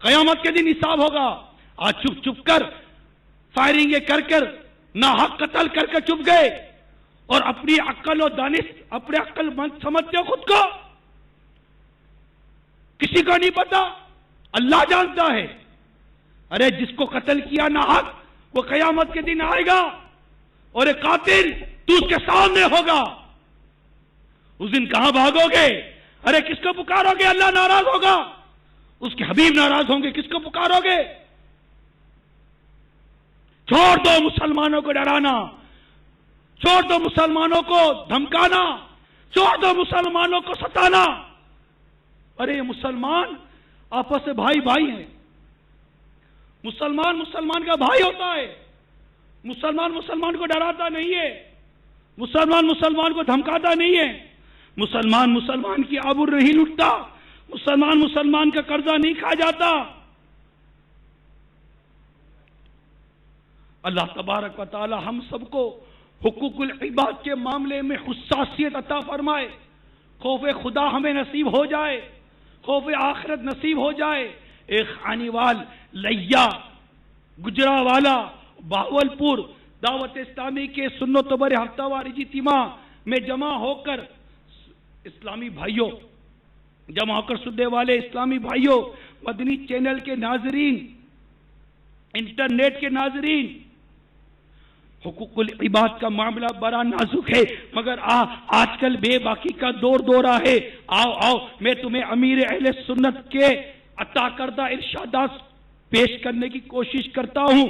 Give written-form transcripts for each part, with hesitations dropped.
قیامت کے دن حساب ہوگا. آج چھپ چھپ کر فائرنگیں کر کر ناحق قتل کر کے چھپ گئے اور اپنی عقل و دانش اپنے عقل مند سمجھتے ہو خود کو. کسی کو نہیں پتا, اللہ جانتا ہے. ارے جس کو قتل کیا ناحق وہ قیامت کے دن آئے گا اور ایک قاتل تو اس کے سامنے ہوگا. اس دن کہاں بھاگو گے؟ ارے کس کو پکارو گے؟ اللہ ناراض ہوگا, اس کے حبیب ناراض ہوں گے, کس کو پکارو گے؟ چھوڑ دو مسلمانوں کو ڈرانا, چھوڑ دو مسلمانوں کو دھمکانا, چھوڑ دو مسلمانوں کو ستانا. ارے مسلمان آپس سے بھائی بھائی ہیں. مسلمان مسلمان کا بھائی ہوتا ہے. مسلمان مسلمان کو ڈراتا نہیں ہے. مسلمان مسلمان کو دھمکاتا نہیں ہے. مسلمان مسلمان کی آبرو نہیں لوٹتا. مسلمان مسلمان کا قرضہ نہیں کھا جاتا. اللہ تبارک و تعالی ہم سب کو حقوق العباد کے معاملے میں حساسیت عطا فرمائے. خوف خدا ہمیں نصیب ہو جائے, خوف آخرت نصیب ہو جائے. ایک خانیوال لیا گجراوالا باولپور دعوت اسلامی کے سنت و بر ہفتہ وار اجتماع میں جمع ہو کر اسلامی بھائیوں, جمع ہو کر سننے والے اسلامی بھائیوں, مدنی چینل کے ناظرین, انٹرنیٹ کے ناظرین, حقوق العباد کا معاملہ بڑا نازک ہے مگر آج کل بے باکی کا دورہ ہے. آؤ میں تمہیں امیر اہل سنت کے عطا کردہ ارشادات پیش کرنے کی کوشش کرتا ہوں.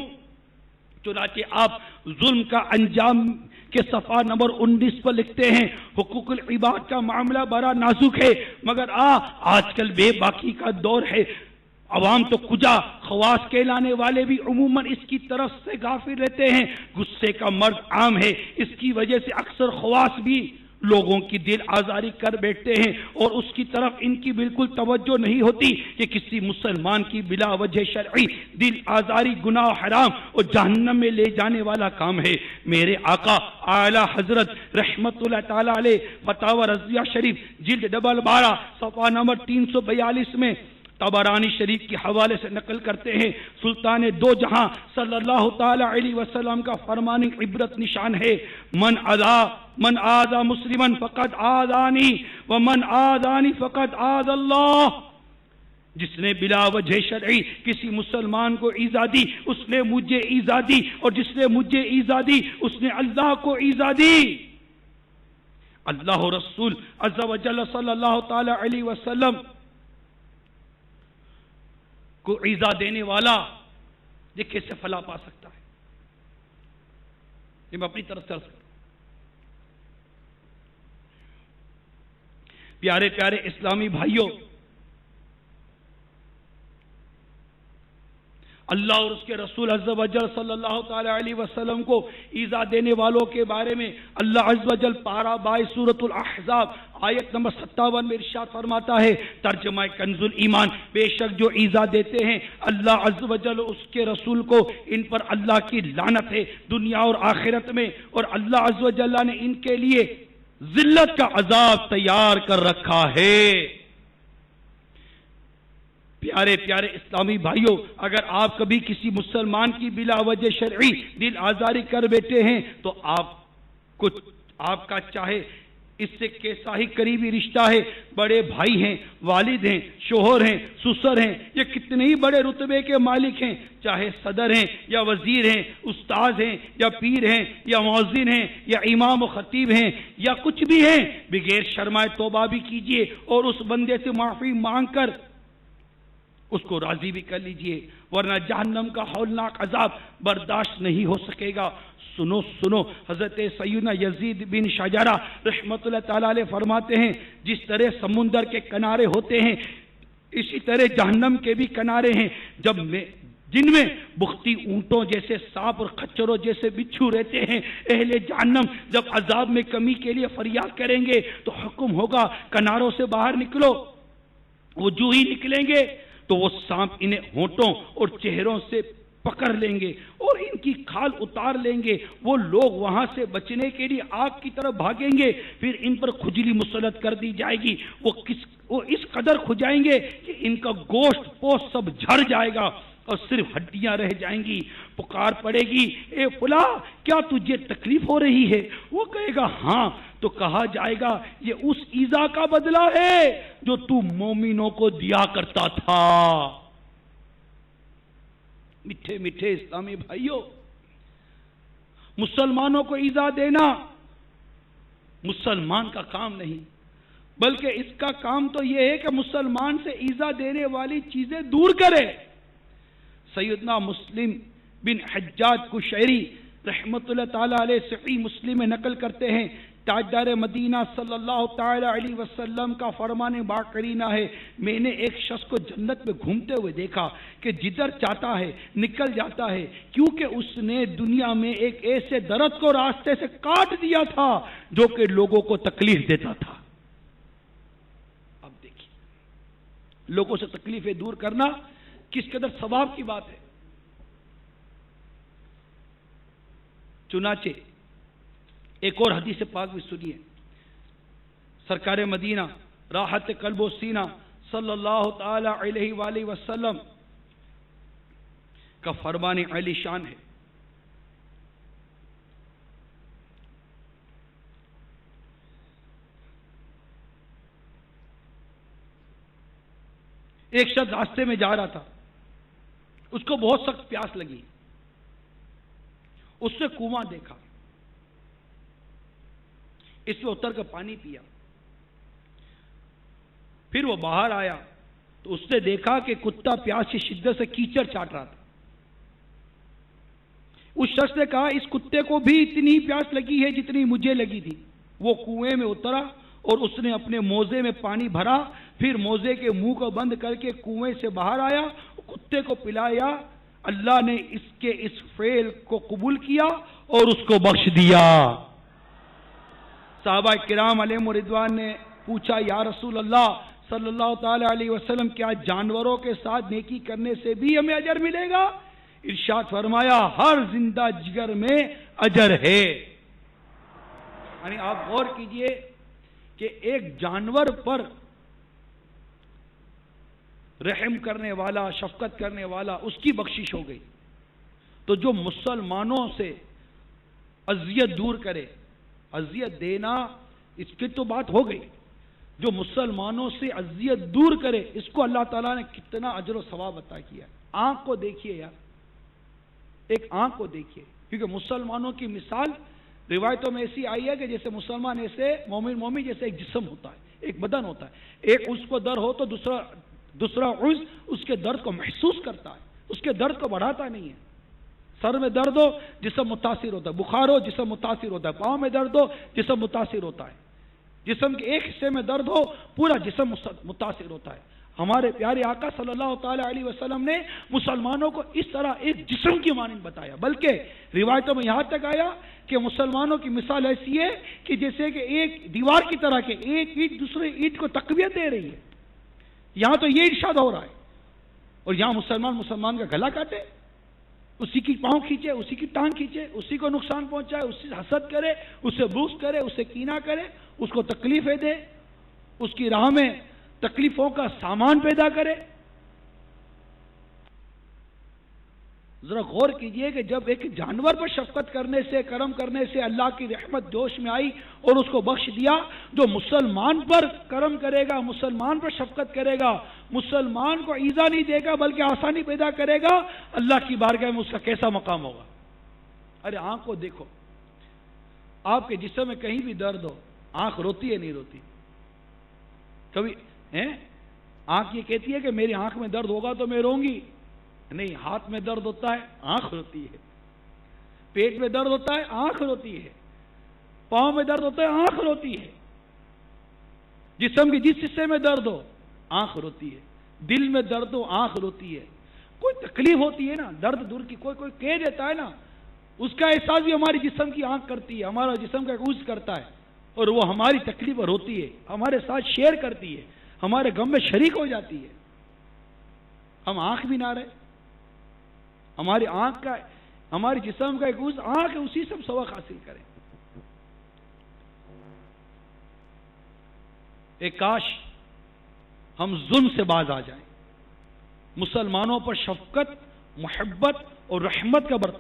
چنانچہ آپ ظلم کا انجام کے صفحہ نمبر 19 پر لکھتے ہیں, حقوق العباد کا معاملہ بڑا نازک ہے مگر آج کل بے باکی کا دور ہے. عوام تو کجا خواص کہلانے والے بھی عموماً اس کی طرف سے غافل رہتے ہیں. غصے کا مرض عام ہے, اس کی وجہ سے اکثر خواص بھی لوگوں کی دل آزاری کر بیٹھتے ہیں اور اس کی طرف ان کی بالکل توجہ نہیں ہوتی کہ کسی مسلمان کی بلا وجہ شرعی دل آزاری گناہ حرام اور جہنم میں لے جانے والا کام ہے. میرے آقا اعلی حضرت رحمت اللہ تعالی علیہ فتاوی رضیہ شریف جلد 12 صفحہ نمبر 342 میں طبرانی شریف کے حوالے سے نقل کرتے ہیں, سلطان دو جہاں صلی اللہ تعالی علیہ وسلم کا فرمان عبرت نشان ہے, من آذا مسلمن فقد آذانی ومن آذانی فقد آذ اللہ. جس نے بلا وجہ شرعی کسی مسلمان کو ایذا دی اس نے مجھے ایذا دی, اور جس نے مجھے ایذا دی اس نے اللہ کو ایذا دی. اللہ رسول عز و جل صلی اللہ تعالی علیہ وسلم کو ایذا دینے والا یہ کیسے فلاح پا سکتا ہے؟ یہ میں اپنی طرف سے عرض کرتا ہوں. پیارے پیارے اسلامی بھائیوں, اللہ اور اس کے رسول عز و جل صلی اللہ تعالی علیہ وسلم کو ایذا دینے والوں کے بارے میں اللہ عز و جل پارہ 22 سورۃ الاحزاب آیت نمبر 57 میں ارشاد فرماتا ہے, ترجمہ کنز الایمان, بے شک جو ایذا دیتے ہیں اللہ عز و جل اس کے رسول کو ان پر اللہ کی لعنت ہے دنیا اور آخرت میں, اور اللہ عز و جل نے ان کے لیے ذلت کا عذاب تیار کر رکھا ہے. پیارے پیارے اسلامی بھائیوں, اگر آپ کبھی کسی مسلمان کی بلا وجہ شرعی دل آزاری کر بیٹھے ہیں تو آپ کا چاہے اس سے کیسا ہی قریبی رشتہ ہے, بڑے بھائی ہیں, والد ہیں, شوہر ہیں, سسر ہیں, یا کتنے ہی بڑے رتبے کے مالک ہیں, چاہے صدر ہیں یا وزیر ہیں, استاذ ہیں یا پیر ہیں یا مؤذن ہیں یا امام و خطیب ہیں یا کچھ بھی ہیں, بغیر شرمائے توبہ بھی کیجئے اور اس بندے سے معافی مانگ کر اس کو راضی بھی کر لیجئے, ورنہ جہنم کا ہولناک عذاب برداشت نہیں ہو سکے گا. سنو حضرت سیدنا یزید بن شجرہ رحمت اللہ تعالی علیہ فرماتے ہیں, جس طرح سمندر کے کنارے ہوتے ہیں اسی طرح جہنم کے بھی کنارے ہیں, جن میں بختی اونٹوں جیسے سانپ اور خچروں جیسے بچھو رہتے ہیں. اہل جہنم جب عذاب میں کمی کے لیے فریاد کریں گے تو حکم ہوگا کناروں سے باہر نکلو. وہ جو ہی نکلیں گے تو وہ سانپ انہیں ہونٹوں اور چہروں سے پکڑ لیں گے اور ان کی کھال اتار لیں گے. وہ لوگ وہاں سے بچنے کے لیے آگ کی طرف بھاگیں گے. پھر ان پر کھجلی مسلط کر دی جائے گی. وہ اس قدر کھجائیں گے کہ ان کا گوشت پوست سب جھڑ جائے گا اور صرف ہڈیاں رہ جائیں گی. پکار پڑے گی, اے فلاں کیا تجھے تکلیف ہو رہی ہے؟ وہ کہے گا ہاں. تو کہا جائے گا یہ اس ایذا کا بدلہ ہے جو تو مومنوں کو دیا کرتا تھا. میٹھے میٹھے اسلامی بھائیوں، مسلمانوں کو ایذا دینا مسلمان کا کام نہیں، بلکہ اس کا کام تو یہ ہے کہ مسلمان سے ایذا دینے والی چیزیں دور کرے. سیدنا مسلم بن حجاج قشیری رحمت اللہ تعالی علیہ صحیح مسلم میں نقل کرتے ہیں، تاجدار مدینہ صلی اللہ تعالی علیہ وسلم کا فرمان باقرینہ ہے، میں نے ایک شخص کو جنت میں گھومتے ہوئے دیکھا کہ جدھر چاہتا ہے نکل جاتا ہے، کیونکہ اس نے دنیا میں ایک ایسے درخت کو راستے سے کاٹ دیا تھا جو کہ لوگوں کو تکلیف دیتا تھا. اب دیکھیے لوگوں سے تکلیفیں دور کرنا کس قدر ثواب کی بات ہے. چنانچہ ایک اور حدیث پاک بھی سنیے. سرکار مدینہ راحت قلب و سینہ صلی اللہ تعالی علیہ وآلہ وسلم کا فرمان عالی شان ہے. ایک شخص راستے میں جا رہا تھا، اس کو بہت سخت پیاس لگی، اس نے کنواں دیکھا، اس میں اتر کر پانی پیا. پھر وہ باہر آیا تو اس نے دیکھا کہ کتا پیاس کی شدت سے کیچڑ چاٹ رہا تھا. اس شخص نے کہا اس کتے کو بھی اتنی پیاس لگی ہے جتنی مجھے لگی تھی. وہ کنویں میں اترا اور اس نے اپنے موزے میں پانی بھرا، پھر موزے کے منہ کو بند کر کے کنویں سے باہر آیا، کتے کو پلایا. اللہ نے اس کے اس فعل کو قبول کیا اور اس کو بخش دیا. صحابہ کرام علیہم رضوان نے پوچھا یا رسول اللہ صلی اللہ تعالی علیہ وسلم کیا جانوروں کے ساتھ نیکی کرنے سے بھی ہمیں اجر ملے گا؟ ارشاد فرمایا ہر زندہ جگر میں اجر ہے. یعنی آپ غور کیجئے کہ ایک جانور پر رحم کرنے والا، شفقت کرنے والا، اس کی بخشش ہو گئی. تو جو مسلمانوں سے اذیت دور کرے، اذیت دینا اس کی تو بات ہو گئی، جو مسلمانوں سے اذیت دور کرے اس کو اللہ تعالیٰ نے کتنا اجر و ثواب عطا کیا. آنکھ کو دیکھیے یار، ایک آنکھ کو دیکھیے، کیونکہ مسلمانوں کی مثال روایتوں میں ایسی آئی ہے کہ جیسے مسلمان ایسے مومن جیسے ایک جسم ہوتا ہے، ایک بدن ہوتا ہے. ایک اس کو درد ہو تو دوسرا عضو اس کے درد کو محسوس کرتا ہے، اس کے درد کو بڑھاتا نہیں ہے. سر میں درد ہو جسم متاثر ہوتا ہے، بخار ہو جسم متاثر ہوتا ہے، پاؤں میں درد ہو جسم متاثر ہوتا ہے، جسم کے ایک حصے میں درد ہو پورا جسم متاثر ہوتا ہے. ہمارے پیارے آقا صلی اللہ تعالی علیہ وسلم نے مسلمانوں کو اس طرح ایک جسم کی مانند بتایا، بلکہ روایتوں میں یہاں تک آیا کہ مسلمانوں کی مثال ایسی ہے کہ جیسے کہ ایک دیوار کی طرح کہ ایک اینٹ دوسرے اینٹ کو تقویت دے رہی ہے. یہاں تو یہ ارشاد ہو رہا ہے، اور یہاں مسلمان کا گلا کاٹے، اسی کی پاؤں کھینچے، اسی کی ٹانگ کھینچے، اسی کو نقصان پہنچائے، اس سے حسد کرے، اس سے بغض کرے، اس سے کینہ کرے، اس کو تکلیفیں دے، اس کی راہ میں تکلیفوں کا سامان پیدا کرے. ذرا غور کیجئے کہ جب ایک جانور پر شفقت کرنے سے، کرم کرنے سے اللہ کی رحمت جوش میں آئی اور اس کو بخش دیا، جو مسلمان پر کرم کرے گا، مسلمان پر شفقت کرے گا، مسلمان کو ایذا نہیں دے گا بلکہ آسانی پیدا کرے گا، اللہ کی بارگاہ میں اس کا کیسا مقام ہوگا. ارے آنکھ کو دیکھو، آپ کے جسم میں کہیں بھی درد ہو، آنکھ روتی ہے نہیں روتی؟ کبھی آنکھ یہ کہتی ہے کہ میری آنکھ میں درد ہوگا تو میں روں گی؟ نہیں. ہاتھ میں درد ہوتا ہے آنکھ روتی ہے، پیٹ میں درد ہوتا ہے آنکھ روتی ہے، پاؤں میں درد ہوتا ہے آنکھ روتی ہے، جسم کے جس حصے میں درد ہو آنکھ روتی ہے، دل میں درد ہو آنکھ روتی ہے. کوئی تکلیف ہوتی ہے نا، درد دور کی کوئی کہہ دیتا ہے نا، اس کا احساس بھی ہماری جسم کی آنکھ کرتی ہے، ہمارا جسم کا عضو کرتا ہے، اور وہ ہماری تکلیف پر ہوتی ہے، ہمارے ساتھ شیئر کرتی ہے، ہمارے غم میں شریک ہو جاتی ہے. ہم آنکھ بھی نہ رہے، ہماری آنکھ کا، ہماری جسم کا ایک آنکھ ہے، اسی سے ہم سبق حاصل کریں. ایک کاش ہم ظلم سے باز آ جائیں، مسلمانوں پر شفقت، محبت اور رحمت کا برتاؤ